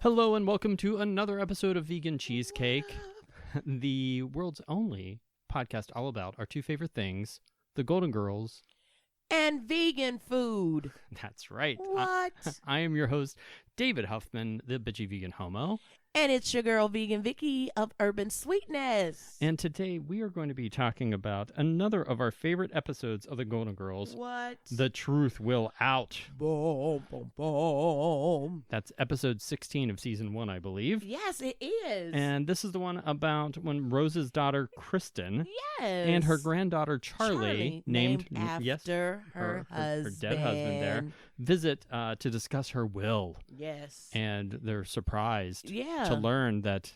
Hello and welcome to another episode of Vegan Cheesecake, the world's only podcast all about our two favorite things, the Golden Girls. And vegan food. That's right. What? I am your host, David Huffman, the bitchy vegan homo. And it's your girl, Vegan Vicki of Urban Sweetness. And today we are going to be talking about another of our favorite episodes of the Golden Girls. What? The Truth Will Out. Boom, boom, boom. That's episode 16 of season 1, I believe. Yes, it is. And this is the one about when Rose's daughter, Kristen, yes, and her granddaughter, Charlie named after her husband. Her dead husband there, visit to discuss her will. Yes. And they're surprised to learn that,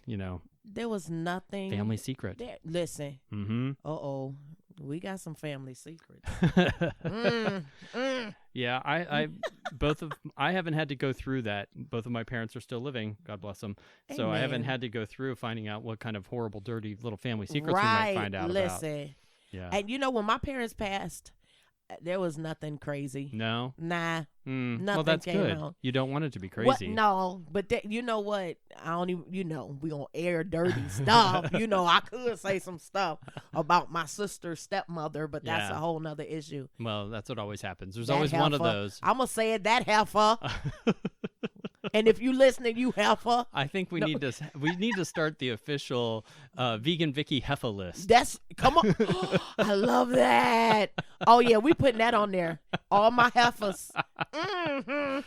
there was nothing. Family secret. There. Listen. Mm-hmm. Uh-oh. We got some family secrets. Yeah, I haven't had to go through that. Both of my parents are still living, God bless them. So Amen. I haven't had to go through finding out what kind of horrible, dirty little family secrets right. we might find out about. Listen. Yeah. And when my parents passed, there was nothing crazy. No? Nah. Nothing well, that's came good. out. You don't want it to be crazy. What? No, but you know what? I don't even, we gonna air dirty stuff. I could say some stuff about my sister's stepmother, but that's a whole nother issue. Well, that's what always happens. There's That always heifer, one of those. I'm gonna say it, that heifer. And if you listening, you heifer. I think we need to start the official Vegan Vicky heifer list. Come on. I love that. Oh yeah, we putting that on there. All my heifers. Mm-hmm.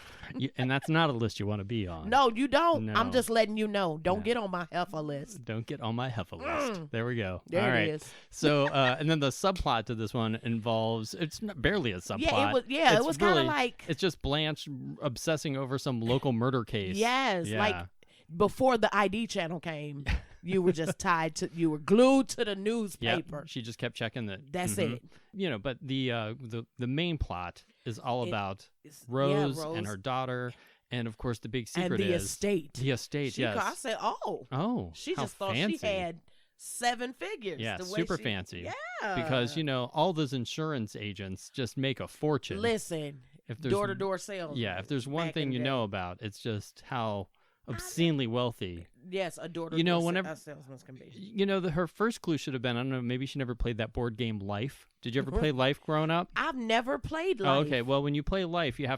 And that's not a list you want to be on. No, you don't. No. I'm just letting you know. Don't get on my heifer list. Don't get on my heifer list. There we go. There All right. it is. So, and then the subplot to this one involves, it's barely a subplot. It was kind of like. It's just Blanche obsessing over some local murder case. Yes. Yeah. Like before the ID channel came, you were just you were glued to the newspaper. Yep. She just kept checking that. That's it. But the main plot is all about Rose and her daughter, and of course the big secret and the is estate. The estate, yes. I said, she just thought fancy. she had 7 figures. Yeah, the way super fancy. Yeah, because all those insurance agents just make a fortune. Listen, if there's door-to-door sales. Yeah, if there's one thing you know about, it's just how obscenely wealthy. Yes, a door-to-door salesman can be. Her first clue should have been, I don't know, maybe she never played that board game Life. Did you ever play Life growing up? I've never played Life. Oh, okay. Well, when you play Life, you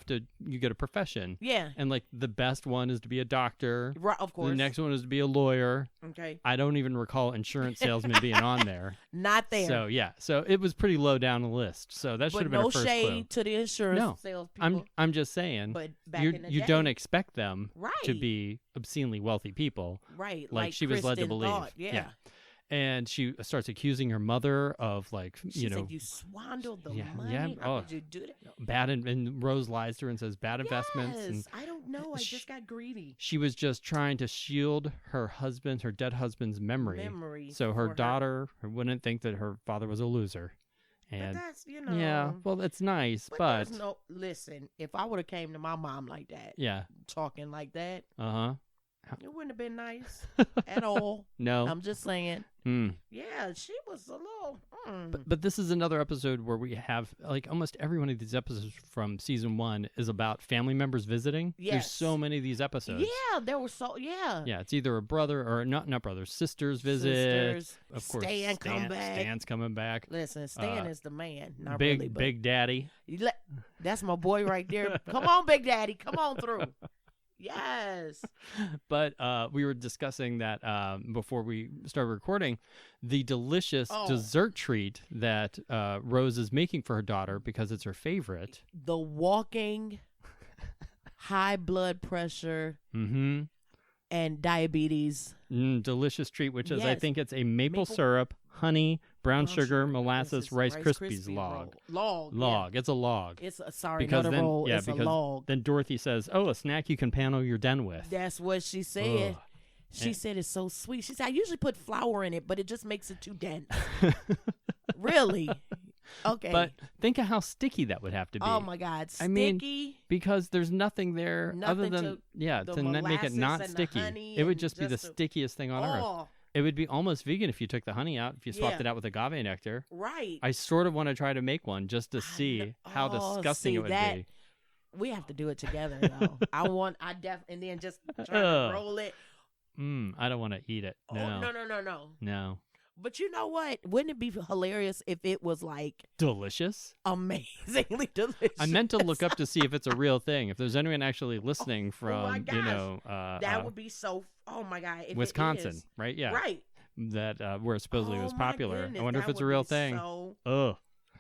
get a profession. Yeah. And the best one is to be a doctor. Right, of course. The next one is to be a lawyer. Okay. I don't even recall insurance salesman being on there. Not there. So, yeah. So it was pretty low down the list. So that should have been her first clue. No shade to the insurance salespeople. I'm just saying. But back in the you day, don't expect them right. to be obscenely wealthy people. Right. Like she was led to believe. Thought, yeah. And she starts accusing her mother of she said, you swindled the money. Yeah. How could you do that? Bad, and Rose lies to her and says bad investments. And I don't know. I just got greedy. She was just trying to shield her dead husband's memory. So her daughter wouldn't think that her father was a loser. And but that's, yeah, well, it's nice, but listen, if I would have came to my mom like that, talking like that, it wouldn't have been nice at all. No. I'm just saying. Yeah, she was a little. But this is another episode where we have, almost every one of these episodes from season 1 is about family members visiting. Yes. There's so many of these episodes. Yeah, there were Yeah, it's either a brother or not brothers, sisters visit. Of course, Stan come back. Stan's coming back. Listen, Stan is the man. Not big, really, but Big Daddy. That's my boy right there. Come on, Big Daddy. Come on through. Yes. But we were discussing that before we started recording, the delicious dessert treat that Rose is making for her daughter because it's her favorite. The walking high blood pressure and diabetes. Delicious treat, which is, I think it's a maple syrup, honey, brown sugar, molasses, Rice Krispies log. Log. It's a log. It's not a roll. It's a log. Then Dorothy says, a snack you can panel your den with. That's what she said. She said it's so sweet. She said, I usually put flour in it, but it just makes it too dense. Really? Okay. But think of how sticky that would have to be. Oh, my God. Sticky? I mean, because there's nothing there other than, to make it not sticky. It would just be the stickiest thing on earth. It would be almost vegan if you took the honey out, if you swapped it out with agave nectar. Right. I sort of want to try to make one just to see how disgusting it would be. We have to do it together, though. And then just try to roll it. I don't want to eat it. No. Oh, No. But you know what? Wouldn't it be hilarious if it was like delicious? Amazingly delicious. I meant to look up to see if it's a real thing. If there's anyone actually listening from, that would be so. Oh my God, if Wisconsin, right? Yeah, right. That where it supposedly was popular. Goodness, I wonder if it's a real thing. So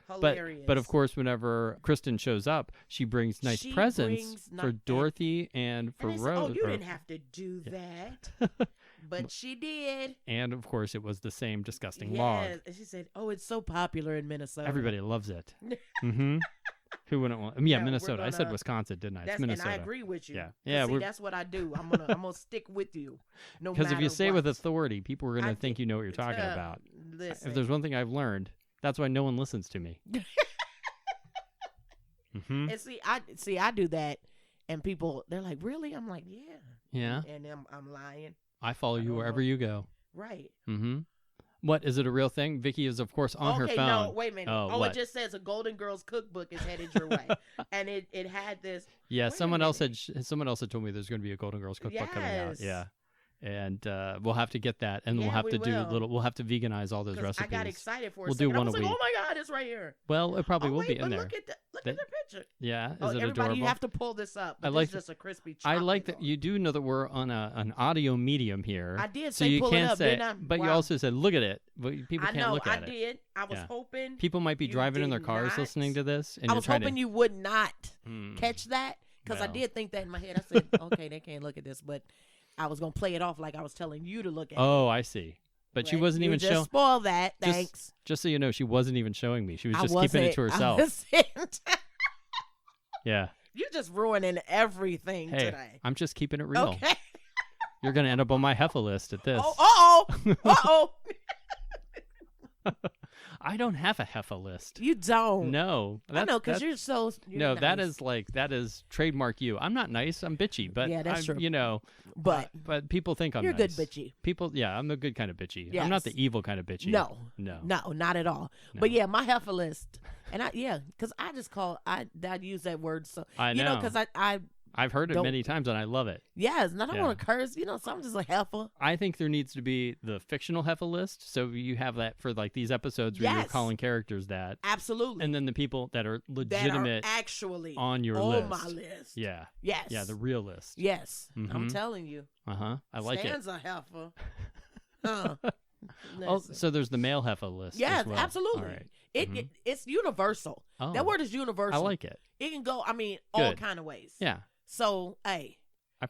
hilarious. But of course, whenever Kristen shows up, she brings nice presents for Dorothy and for Rose. Oh, you didn't have to do that. But she did. And, of course, it was the same disgusting log. And she said, it's so popular in Minnesota. Everybody loves it. Mm-hmm. Who wouldn't want? Yeah, Minnesota. I said Wisconsin, didn't I? It's Minnesota. And I agree with you. Yeah, yeah. See, that's what I do. I'm gonna stick with you, no matter. Because if you say with authority, people are gonna think you know what you're talking about. Listen. If there's one thing I've learned, that's why no one listens to me. Mm-hmm. And I do that, and people they're like, "Really?" I'm like, "Yeah." Yeah. And I'm lying. I follow you wherever you go. Right. Mm-hmm. What, is it a real thing? Vicki is, of course, on her phone. No, wait a minute. It just says a Golden Girls cookbook is headed your way, and it had this. Yeah, someone else had told me there's going to be a Golden Girls cookbook coming out. Yeah. And we'll have to get that, and we'll have to we'll have to veganize all those recipes. I got excited for it. We'll do one a week. Like, oh my God, it's right here. Well, it probably will be in there. Look at the picture. Yeah, is it everybody, adorable? You have to pull this up. I like just a crispy chocolate. I like that you do know that we're on an audio medium here. I did so say you pull can't it up, say, didn't I? but you also said look at it. But people can't look at it. I did. I was hoping people might be driving in their cars listening to this, and I was hoping you would not catch that because I did think that in my head. I said, okay, they can't look at this, but I was gonna play it off like I was telling you to look at. Oh, I see. But she wasn't even showing. Just spoil that. Thanks. Just so you know, she wasn't even showing me. She was just keeping it to herself. Yeah. You're just ruining everything today. I'm just keeping it real. Okay. You're gonna end up on my heifer list at this. Uh-oh. I don't have a heifer list. You don't. No. I know, because you're so. No, nice. that is trademark you. I'm not nice. I'm bitchy, but yeah, that's true. You know, but people think I'm you're nice. Good bitchy. People, I'm the good kind of bitchy. Yes. I'm not the evil kind of bitchy. No, not at all. No. But yeah, my heifer list, and because I just I use that word so I know, you know, because I've heard it many times and I love it. Yes, and I don't want to curse, so I'm just like heifer. I think there needs to be the fictional heifer list, so you have that for like these episodes where you're calling characters that. Absolutely. And then the people that are legitimate that are actually on your list. On my list. Yeah. Yes. Yeah, the real list. Yes. Mm-hmm. I'm telling you. Uh-huh. I like Stan's it. a heifer. So there's the male heifer list. Yes, as well. Absolutely. All right. It's universal. Oh. That word is universal. I like it. It can go, all kind of ways. Yeah. So, hey.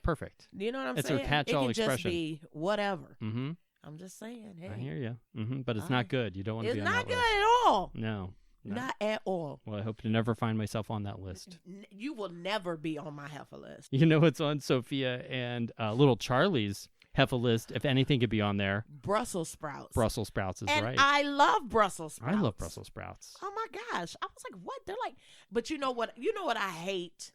Perfect. You know what I'm saying? It's a catch-all expression. It can just be whatever. Mm-hmm. I'm just saying, hey. I hear you. Mm-hmm. But it's not good. You don't want to be on that list. It's not good at all. No. Not at all. Well, I hope to never find myself on that list. You will never be on my heifer list. You know what's on Sophia and little Charlie's heifer list, if anything could be on there? Brussels sprouts. Brussels sprouts is right. I love Brussels sprouts. I love Brussels sprouts. Oh my gosh. I was like, what? They're like, but you know what I hate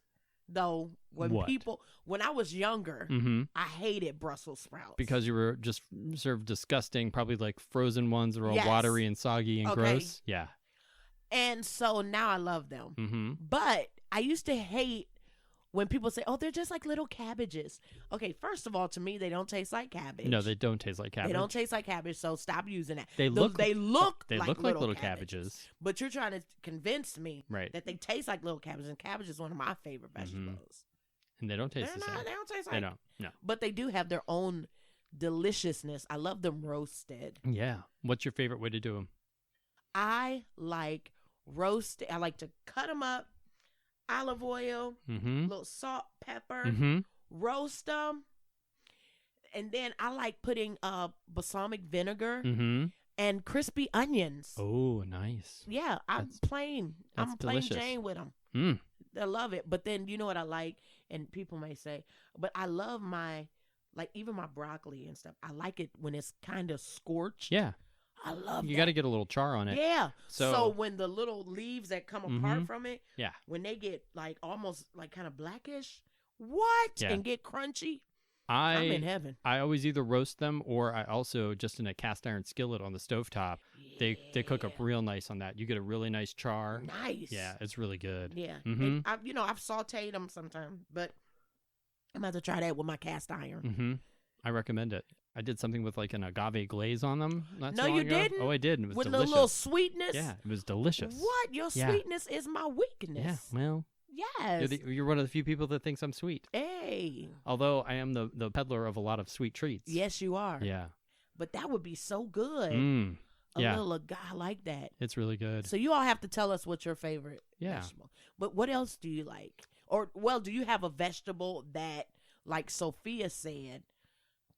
though? When I was younger, I hated Brussels sprouts. Because you were just served disgusting, probably like frozen ones that were all watery and soggy and gross. Yeah. And so now I love them. Mm-hmm. But I used to hate when people say, oh, they're just like little cabbages. Okay, first of all, to me, they don't taste like cabbage. No, they don't taste like cabbage. They don't taste like cabbage, so stop using that. They look like little cabbages. But you're trying to convince me that they taste like little cabbages, and cabbage is one of my favorite vegetables. And they don't taste the same. They don't taste like. They don't. No. But they do have their own deliciousness. I love them roasted. Yeah. What's your favorite way to do them? I like roasted. I like to cut them up. Olive oil, little salt, pepper, roast them, and then I like putting balsamic vinegar and crispy onions. Oh, nice! Yeah, I'm plain Jane with them. I love it. But then you know what I like, and people may say, but I love even my broccoli and stuff. I like it when it's kind of scorched. Yeah. I love You got to get a little char on it. Yeah. So when the little leaves that come apart from it, when they get like almost like kind of blackish, and get crunchy. I'm in heaven. I always either roast them or I also, just in a cast iron skillet on the stovetop, they cook up real nice on that. You get a really nice char. Nice. Yeah, it's really good. Yeah. And I've sauteed them sometimes, but I'm about to try that with my cast iron. I recommend it. I did something with like an agave glaze on them. No, you didn't? Oh, I did. And it was with delicious. With a little sweetness? Yeah, it was delicious. What? Your sweetness is my weakness. Yeah, well. Yes. You're one of the few people that thinks I'm sweet. Hey. Although I am the peddler of a lot of sweet treats. Yes, you are. Yeah. But that would be so good. A little guy like that. It's really good. So you all have to tell us what's your favorite vegetable. But what else do you like? Or, well, do you have a vegetable that, like Sophia said,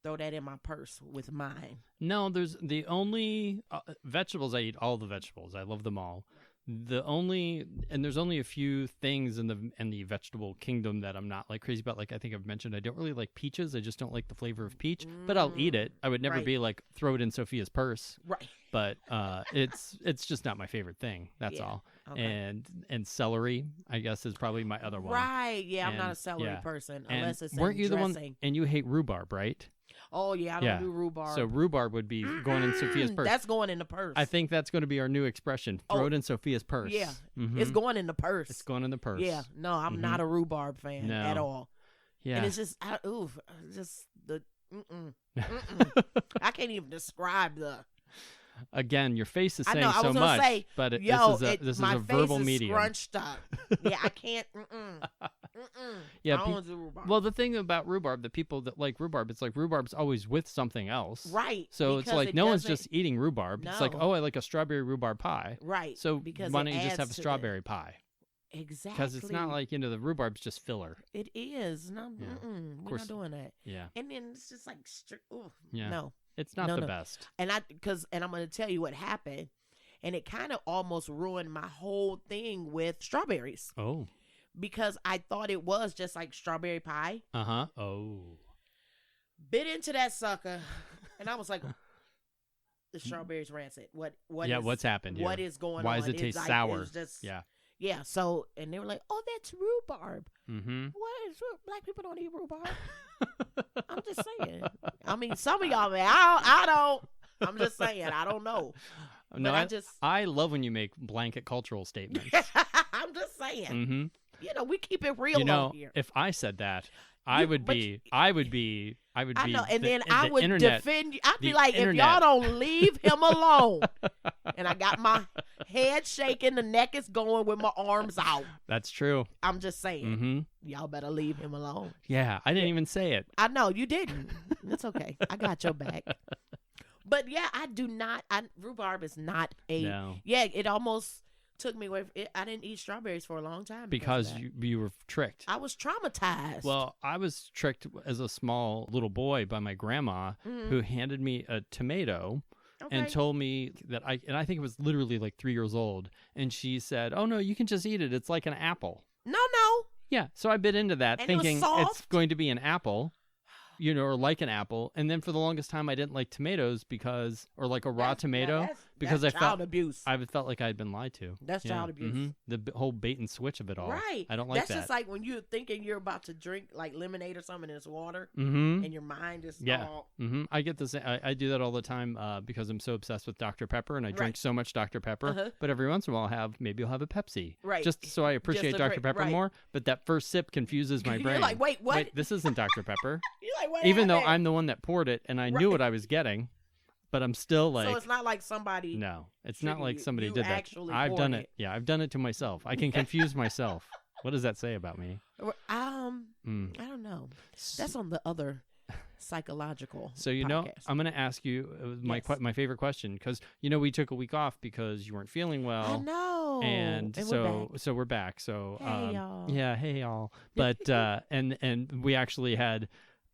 throw that in my purse with mine? No, there's the only vegetables I eat. All the vegetables, I love them all. There's only a few things in the vegetable kingdom that I'm not like crazy about. Like I think I've mentioned, I don't really like peaches. I just don't like the flavor of peach. But I'll eat it. I would never be like throw it in Sophia's purse. Right. But it's just not my favorite thing. That's all. Okay. And celery, I guess, is probably my other one. Right. Yeah, I'm not a celery person unless it's weren't you dressing. The one? And you hate rhubarb, right? Oh, yeah, I don't do rhubarb. So rhubarb would be going in Sophia's purse. That's going in the purse. I think that's going to be our new expression. Throw it in Sophia's purse. Yeah, it's going in the purse. It's going in the purse. Yeah, no, I'm not a rhubarb fan at all. Yeah. And it's just, I can't even describe the... Again, your face is saying I so much, say, but this is a verbal medium. My face is scrunched up. Yeah, I can't. Yeah, I don't do rhubarb. Well, the thing about rhubarb, the people that like rhubarb, it's like rhubarb's always with something else. Right. So it's like no one's just eating rhubarb. No. It's like, oh, I like a strawberry rhubarb pie. Right. So why don't you just have a strawberry pie? Exactly. Because it's not like, the rhubarb's just filler. It is. No, we're not doing that. Yeah. And then it's just like, no. It's not the best. And I'm going to tell you what happened. And it kind of almost ruined my whole thing with strawberries. Oh. Because I thought it was just like strawberry pie. Uh-huh. Oh. Bit into that sucker. And I was like, the strawberries rancid. What's happened here? What is going on? Why does it taste sour? Yeah. So, and they were like, oh, that's rhubarb. Mm-hmm. What is black people don't eat rhubarb? I'm just saying. I mean, some of y'all, man, I don't. I'm just saying. I don't know. No, I love when you make blanket cultural statements. I'm just saying. Mm-hmm. We keep it real out here. If I said that, I would be. I know, and then I would internet, defend you. I'd be like, if y'all don't leave him alone, and I got my head shaking, the neck is going with my arms out. That's true. I'm just saying, mm-hmm. Y'all better leave him alone. Yeah, I didn't even say it. I know you didn't. It's okay. I got your back. But yeah, I do not. Rhubarb is not a. No. Yeah, it almost took me away. I didn't eat strawberries for a long time because you were tricked. I was traumatized. Well, I was tricked as a small little boy by my grandma, who handed me a tomato and told me that I think it was literally like 3 years old, and she said, "Oh no, you can just eat it. It's like an apple." No. Yeah, so I bit into that, and thinking it's going to be an apple. Or like an apple, and then for the longest time I didn't like tomatoes or like a raw tomato because that's child abuse. I felt like I had been lied to. That's child abuse. Mm-hmm. The whole bait and switch of it all. Right. I don't like that. That's just like when you're thinking you're about to drink like lemonade or something and it's water, and your mind is all. Mm-hmm. I get this. I do that all the time because I'm so obsessed with Dr. Pepper, and I drink so much Dr. Pepper. But every once in a while I'll have a Pepsi. Right. Just so I appreciate Dr. Pepper more. But that first sip confuses my brain. You're like, wait, what? Wait, this isn't Dr. Pepper. You're like, what? Even though I'm the one that poured it and I knew what I was getting, but I'm still like. So it's not like somebody. No, it's not like somebody did that. I've done it. Yeah, I've done it to myself. I can confuse myself. What does that say about me? I don't know. That's on the other psychological. So podcast. I'm going to ask you my favorite question because we took a week off because you weren't feeling well. I know. And so we're back. So hey y'all. Yeah, hey y'all. But and we actually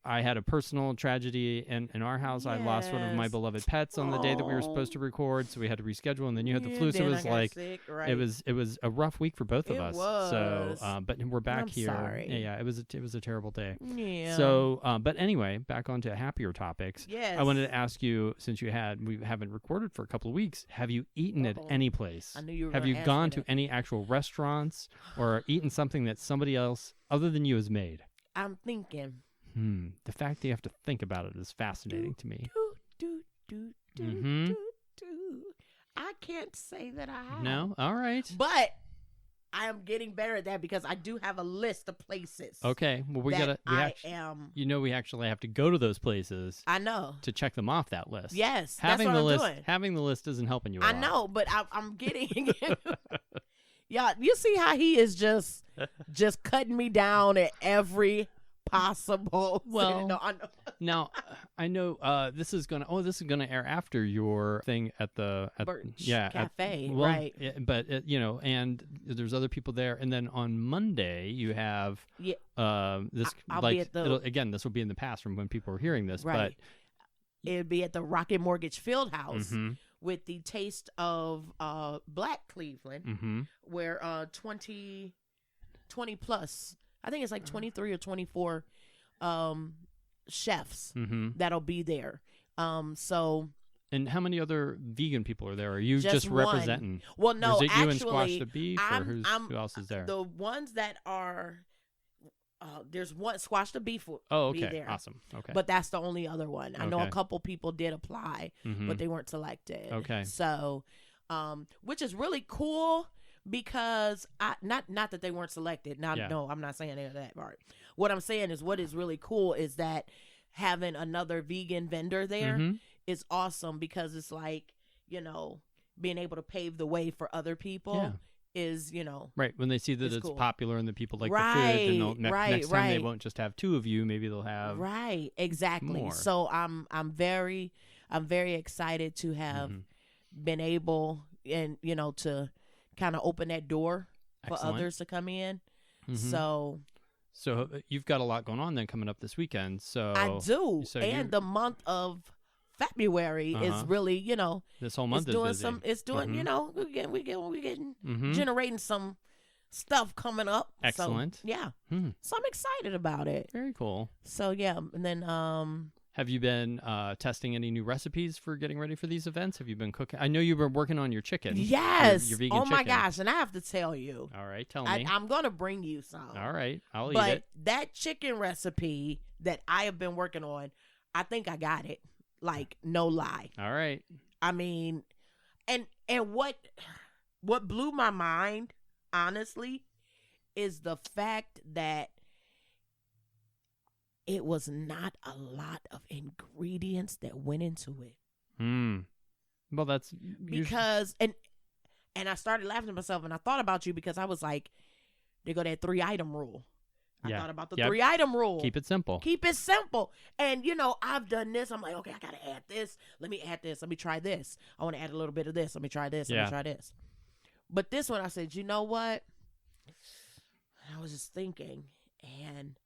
I had a personal tragedy in our house. Yes. I lost one of my beloved pets on the day that we were supposed to record, so we had to reschedule. And then you had the flu, so it was like sick, right. it was a rough week for both of us. Was. So, but we're back here. Sorry. Yeah, it was a terrible day. Yeah. So, but anyway, back onto happier topics. Yes. I wanted to ask you, since we haven't recorded for a couple of weeks, have you eaten at any place? I knew you were. Have you gone to any actual restaurants or eaten something that somebody else other than you has made? I'm thinking. The fact that you have to think about it is fascinating to me. I can't say that I have. No? All right. But I am getting better at that because I do have a list of places. Okay. Well, we actually have to go to those places. I know. To check them off that list. Yes. Having that's what the I'm list doing. Having the list isn't helping you. I know, but I'm getting. Yeah, you see how he is just cutting me down at every possible. Well, no, I know. Now I know this is gonna air after your thing at the Birch Cafe, well, right? But and there's other people there, and then on Monday you have this I'll be at this will be in the past from when people were hearing this, right. But it'd be at the Rocket Mortgage Fieldhouse with the Taste of Black Cleveland, where 20 plus, I think it's like 23 or 24 chefs that'll be there. So. And how many other vegan people are there? Are you just one. representing? Well, no, or is it actually, you and Squash the Beef, or who else is there? The ones that are, there's one, Squash the Beef will be there. Awesome. Okay. But that's the only other one. I know a couple people did apply, but they weren't selected. Okay. So, which is really cool because not that they weren't selected. No, I'm not saying any of that part. What I'm saying is what is really cool is that having another vegan vendor there is awesome because it's like, being able to pave the way for other people is, right. When they see that it's cool. popular and the people like the food, and next time they won't just have two of you, maybe they'll have exactly more. So I'm very excited to have been able and to kind of open that door for others to come in. So you've got a lot going on then coming up this weekend. So I do. And the month of February is really, this whole month is doing busy. It's doing, we getting generating some stuff coming up. Excellent. So, yeah. So I'm excited about it. Very cool. So yeah, and then have you been testing any new recipes for getting ready for these events? Have you been cooking? I know you've been working on your chicken. Yes. Your vegan oh my chicken. gosh, and I have to tell you. All right, tell me. I'm going to bring you some. All right, I'll eat but it. That chicken recipe that I have been working on, I think I got it. Like, no lie. All right. I mean, and what blew my mind, honestly, is the fact that it was not a lot of ingredients that went into it. Well, that's because and I started laughing to myself, and I thought about you because I was like, they go that 3-item rule. I thought about the 3-item rule. Keep it simple. Keep it simple. And, I've done this. I'm like, okay, I got to add this. Let me add this. Let me try this. I want to add a little bit of this. Let me try this. Let me try this. But this one, I said, you know what? I was just thinking, and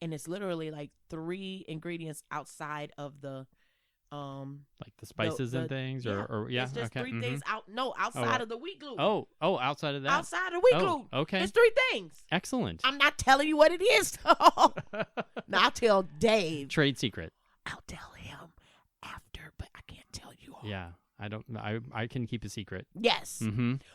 it's literally like 3 ingredients outside of the like the spices and things, or it's just 3 things outside of the wheat gluten. Outside of that, outside of wheat gluten. Okay, it's 3 things. Excellent. I'm not telling you what it is. Now I'll tell Dave. Trade secret. I'll tell him after, but I can't tell you all. Yeah, I don't. I can keep a secret. Yes.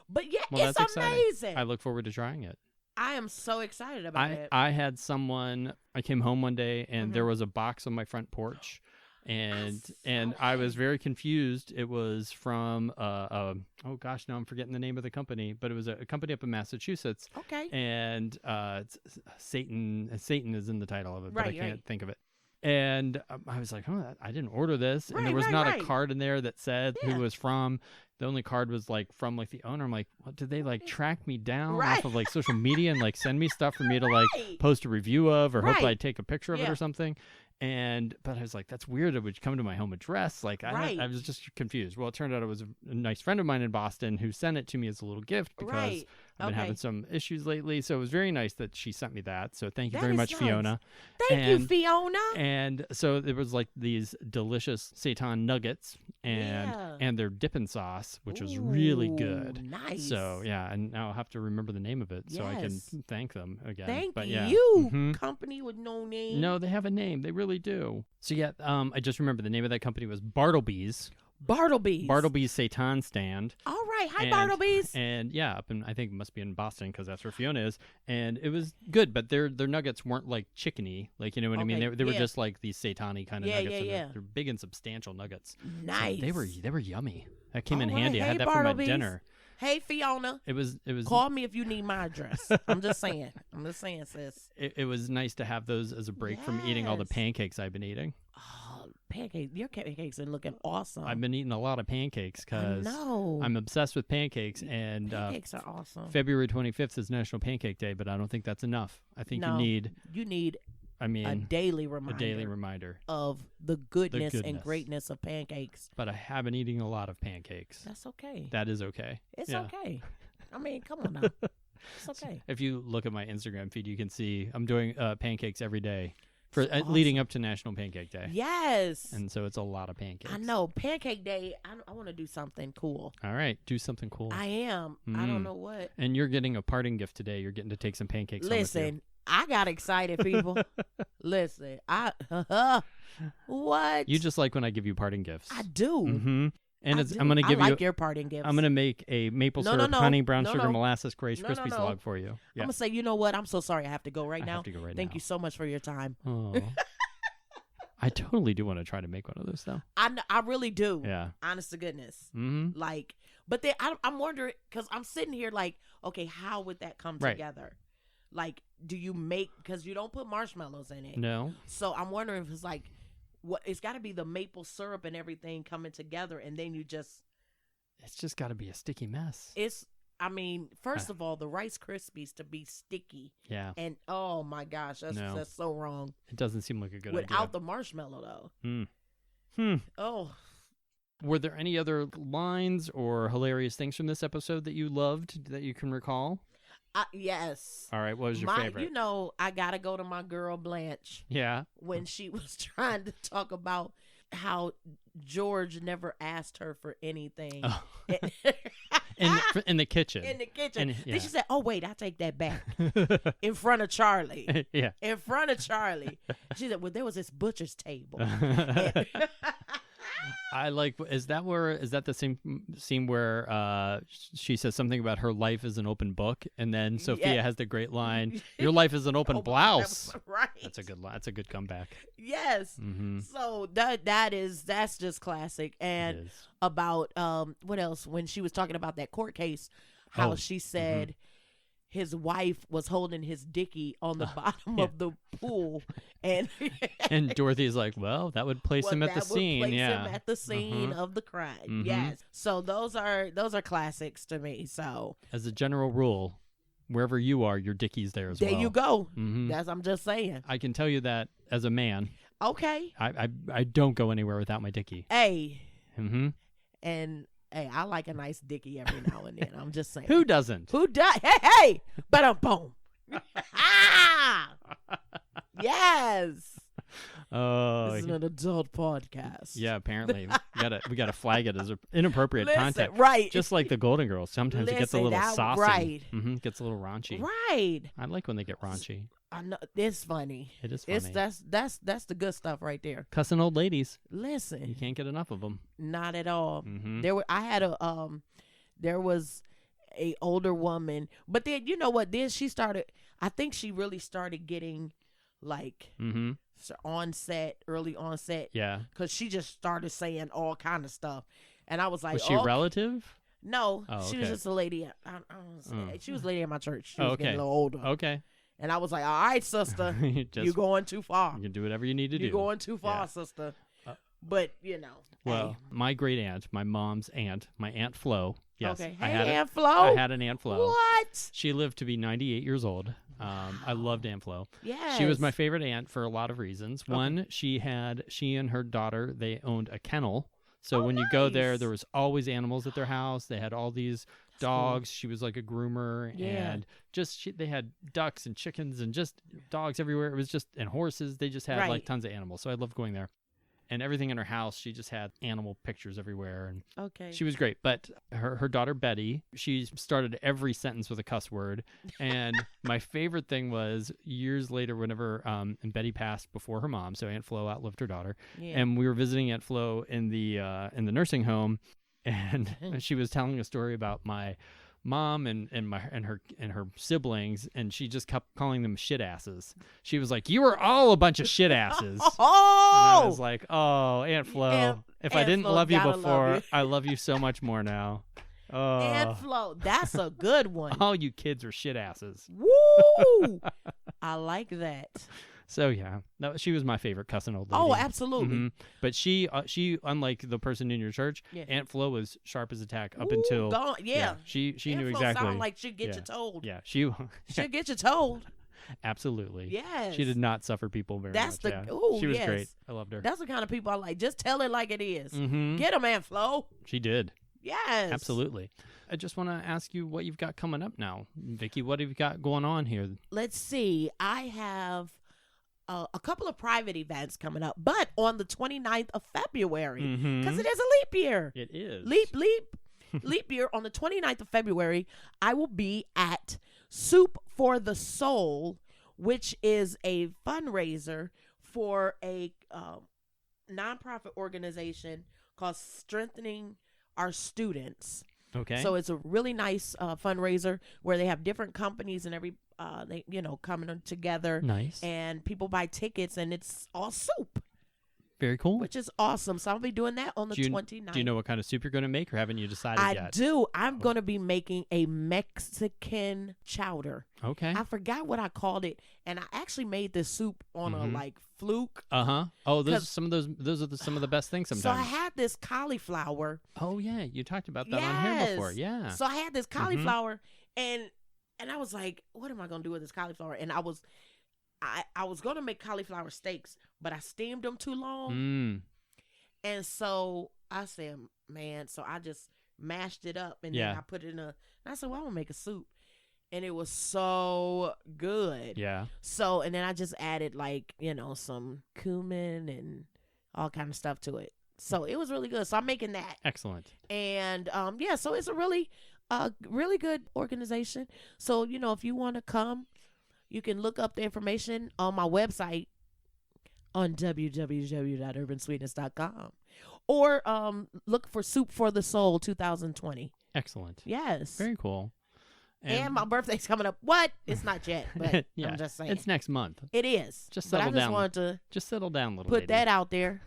But yeah, well, it's that's amazing. Exciting. I look forward to trying it. I am so excited about it. I had someone. I came home one day and there was a box on my front porch. And I was very confused. It was from oh gosh, now I'm forgetting the name of the company, but it was a company up in Massachusetts. Okay. And Seitan is in the title of it, but I can't think of it. And I was like, I didn't order this. And there was not a card in there that said who it was from. The only card was like from like the owner. I'm like, what, did they like track me down off of like social media and like send me stuff for me to like post a review of or hope I'd take a picture of it or something? But I was like, that's weird. It would come to my home address. Like I was just confused. Well, it turned out it was a nice friend of mine in Boston who sent it to me as a little gift because I've been having some issues lately. So it was very nice that she sent me that. So thank you very much, Fiona. Thank you, Fiona. And so it was like these delicious Seitan nuggets and their dipping sauce, which was really good. Nice. So and now I'll have to remember the name of it so I can thank them again. Thank you. Company with no name. No, they have a name. They really do. So I just remember the name of that company was Bartleby's. Bartleby's Seitan stand. All right. Hi, Bartleby's. And yeah, up in, I think it must be in Boston because that's where Fiona is. And it was good, but their nuggets weren't like chickeny. Like, you know what I mean? They were just like these Seitan-y kind of nuggets. Yeah. They're big and substantial nuggets. Nice. So they were yummy. That came in handy. I Hey, had that for my Bartleby's. dinner. Hey, Fiona. It was. Call me if you need my address. I'm just saying, sis. It was nice to have those as a break from eating all the pancakes I've been eating. Oh, pancakes! Your pancakes are looking awesome. I've been eating a lot of pancakes because I'm obsessed with pancakes. And pancakes are awesome. February 25th is National Pancake Day, but I don't think that's enough. I think you need. A daily reminder of the goodness and greatness of pancakes. But I have been eating a lot of pancakes. That's okay. That is okay. It's okay. I mean, come on now. It's okay. If you look at my Instagram feed, you can see I'm doing pancakes every day for leading up to National Pancake Day. Yes. And so it's a lot of pancakes. I know. Pancake Day, I want to do something cool. All right. Do something cool. I am. I don't know what. And you're getting a parting gift today. You're getting to take some pancakes home with you. I got excited, people. Listen, what? You just like when I give you parting gifts. I do. Mm-hmm. And I'm going to give you your parting gifts. I'm going to make a maple syrup, honey, brown sugar, molasses, Crispy Slog for you. Yeah. I'm going to say, you know what? I'm so sorry I have to go right now. I have to go right now. Thank you so much for your time. Oh. I totally do want to try to make one of those, though. I really do. Yeah. Honest to goodness. Mm-hmm. Like, but then I'm wondering, because I'm sitting here like, okay, how would that come together? Like, do you make, because you don't put marshmallows in it. No. So I'm wondering if it's like, it's got to be the maple syrup and everything coming together, and then it's just got to be a sticky mess. First of all, the Rice Krispies to be sticky. Yeah. And oh my gosh, that's so wrong. It doesn't seem like a good idea. Without the marshmallow, though. Oh. Were there any other lines or hilarious things from this episode that you loved that you can recall? Yes. All right. What was your favorite? You know, I got to go to my girl Blanche. Yeah. When she was trying to talk about how George never asked her for anything. Oh. in the kitchen. In the kitchen. And, Then she said, oh, wait, I take that back. In front of Charlie. Yeah. In front of Charlie. She said, well, there was this butcher's table. I like. Is that the same scene where she says something about her life is an open book, and then Sophia has the great line, "Your life is an open blouse." Right. That's a good line. That's a good comeback. Yes. Mm-hmm. So that's just classic. And about what else? When she was talking about that court case, how she said. Mm-hmm. His wife was holding his dickie on the bottom of the pool, and Dorothy's like, "Well, that would place him at the scene. Him at the scene of the crime." Mm-hmm. Yes. So those are classics to me. So as a general rule, wherever you are, your dickie's there as well. There you go. Mm-hmm. I'm just saying. I can tell you that as a man. Okay. I don't go anywhere without my dickie. Hey. Mm-hmm. And. Hey, I like a nice dickie every now and then. I'm just saying. Who doesn't? Who does? Hey! Boom. Yes. Oh, this is an adult podcast. Yeah, apparently we gotta flag it as inappropriate content. Right. Just like the Golden Girls. Sometimes it gets a little saucy. Right. Mm-hmm, gets a little raunchy. Right. I like when they get raunchy. I know it's funny. It is funny. That's the good stuff right there. Cussing old ladies. Listen, you can't get enough of them. Not at all. Mm-hmm. There was a older woman, but then you know what? Then she started. I think she really started getting like early onset. Yeah, because she just started saying all kind of stuff, and I was like, was she a relative? No, she was just a lady. She was a lady at my church. She was getting a little older. Okay. And I was like, all right, sister, you're going too far. You can do whatever you need to do. You're going too far, sister. But, you know. Well, my great aunt, my mom's aunt, my Aunt Flo. Yes. Okay. Aunt Flo? I had an Aunt Flo. What? She lived to be 98 years old. I loved Aunt Flo. Yes. She was my favorite aunt for a lot of reasons. One, she and her daughter, they owned a kennel. So when you go there was always animals at their house. They had all these dogs. Cool. She was like a groomer, and they had ducks and chickens and just dogs everywhere. It was just, and horses. They just had like tons of animals. So I loved going there. and everything in her house, she just had animal pictures everywhere. And Okay. she was great. But her daughter, Betty, she started every sentence with a cuss word. And my favorite thing was years later, whenever and Betty passed before her mom, so Aunt Flo outlived her daughter. Yeah. And we were visiting Aunt Flo in the nursing home, and she was telling a story about my mom and her siblings, and she just kept calling them shit asses. She was like, "You are all a bunch of shit asses." Oh, and I was like, "Oh, Aunt Flo, if I Aunt didn't Flo, love you gotta before, love you. I love you so much more now." Oh, Aunt Flo, that's a good one. all you kids are shit asses. Woo! I like that. So yeah, no, she was my favorite cussing old lady. Oh, absolutely. Mhm. But she, unlike the person in your church, Yeah. Aunt Flo was sharp as a tack up Ooh, until gone. Yeah. she Aunt knew Flo exactly. sound like she'd get you told. Yeah, she She'll get you told. absolutely. Yes. She did not suffer people very That's much. the. Yeah. Ooh, She was yes. great. I loved her. That's the kind of people I like. Just tell it like it is. Mm-hmm. Get 'em, Aunt Flo. She did. Yes. Absolutely. I just want to ask you what you've got coming up now, Vicki. What have you got going on here? Let's see. I have a couple of private events coming up, but on the 29th of February, because it is a leap year. It is. Leap year. On the 29th of February, I will be at Soup for the Soul, which is a fundraiser for a nonprofit organization called Strengthening Our Students. Okay. So it's a really nice fundraiser where they have different companies and they coming together. Nice. And people buy tickets, and it's all soup, Very cool. which is awesome. So I'll be doing that on the 29th. Do you know what kind of soup you're going to make, or haven't you decided I yet? do. I'm going to be making a Mexican chowder. Okay. I forgot what I called it, and I actually made this soup on a fluke. Oh, those are some of the best things sometimes. So I had this cauliflower. Oh yeah, you talked about that on here before. Yeah. So I had this cauliflower, and I was like, what am I gonna do with this cauliflower? And I was gonna make cauliflower steaks, but I steamed them too long. And so I said, man, so I just mashed it up, and then I put it in and I said, well, I'm gonna make a soup. And it was so good. Yeah. So, and then I just added some cumin and all kind of stuff to it. So it was really good. So I'm making that. Excellent. And so it's a really good organization. So, if you want to come, you can look up the information on my website on www.urbansweetness.com or look for Soup for the Soul 2020. Excellent. Yes. Very cool. And my birthday's coming up. What? It's not yet, but yeah, I'm just saying. it's next month. It is. Just but settle I just down. wanted to settle down, little put lady. that out there,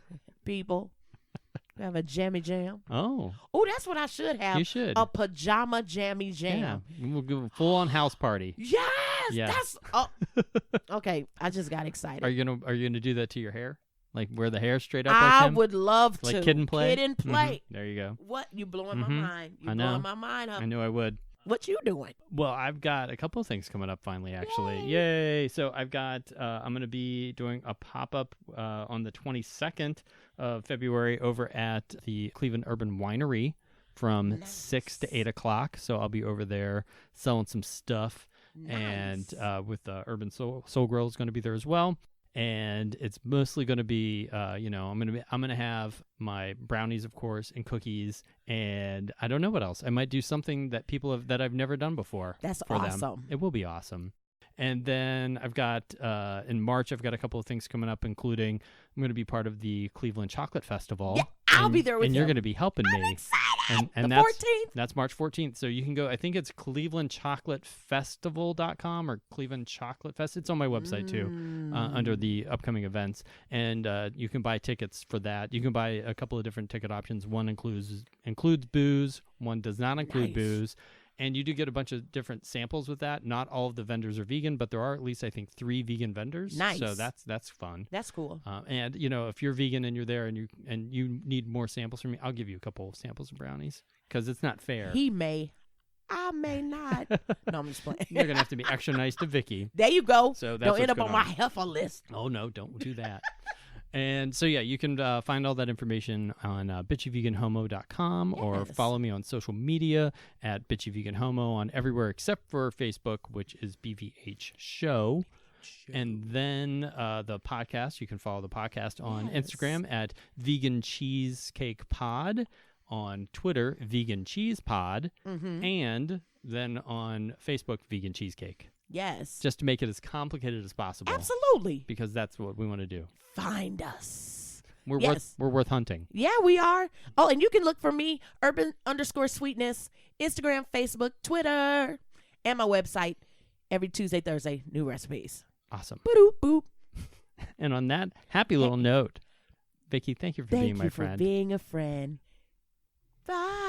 people. We have a jammy jam. Oh, that's what I should have. you should. A pajama jammy jam. Yeah, we'll give a full-on house party. Yes. Yeah. That's okay. I just got excited. Are you gonna do that to your hair? Like wear the hair straight up? I like him? would love like to. Kid and Play. Kid and Play. There you go. What? You blowing my mind. You I know. blowing my mind up. I knew I would. What you doing? Well, I've got a couple of things coming up finally, actually. Yay. So I've got, I'm going to be doing a pop-up on the 22nd of February over at the Cleveland Urban Winery from 6 to 8 o'clock. So I'll be over there selling some stuff. Nice. And with Urban Soul Girl is going to be there as well. And it's mostly going to be, I'm going to have my brownies, of course, and cookies, and I don't know what else. I might do something that that I've never done before. That's for awesome. them. It will be awesome. And then I've got in March, I've got a couple of things coming up, including I'm going to be part of the Cleveland Chocolate Festival. Yeah, I'll be there with you. And you're going to be helping me. I'm excited. And the that's 14th. That's March 14th. So you can go, I think it's clevelandchocolatefestival.com or Cleveland Chocolate Fest. It's on my website too, under the upcoming events. And you can buy tickets for that. You can buy a couple of different ticket options. One includes booze. One does not include booze. And you do get a bunch of different samples with that. Not all of the vendors are vegan, but there are at least, I think, 3 vegan vendors. Nice. So that's fun. That's cool. And if you're vegan and you're there and you need more samples from me, I'll give you a couple of samples of brownies because it's not fair. He may. I may not. No, I'm just playing. You're gonna have to be extra nice to Vicki. There you go. So that's don't end up what's on going my heifer list. Oh no, don't do that. And so, yeah, you can find all that information on bitchyveganhomo.com or follow me on social media at bitchyveganhomo on everywhere except for Facebook, which is BVH Show. And then the podcast, you can follow the podcast on Instagram at Vegan Cheesecake Pod, on Twitter, Vegan Cheese Pod, and then on Facebook, Vegan Cheesecake. Yes. Just to make it as complicated as possible. Absolutely. Because that's what we want to do. Find us. We're worth hunting. Yeah, we are. Oh, and you can look for me, urban_sweetness, Instagram, Facebook, Twitter, and my website. Every Tuesday, Thursday, new recipes. Awesome. Boop, boop. And on that happy little note, Vicki, thank you for being my friend. Thank you for being a friend. Bye.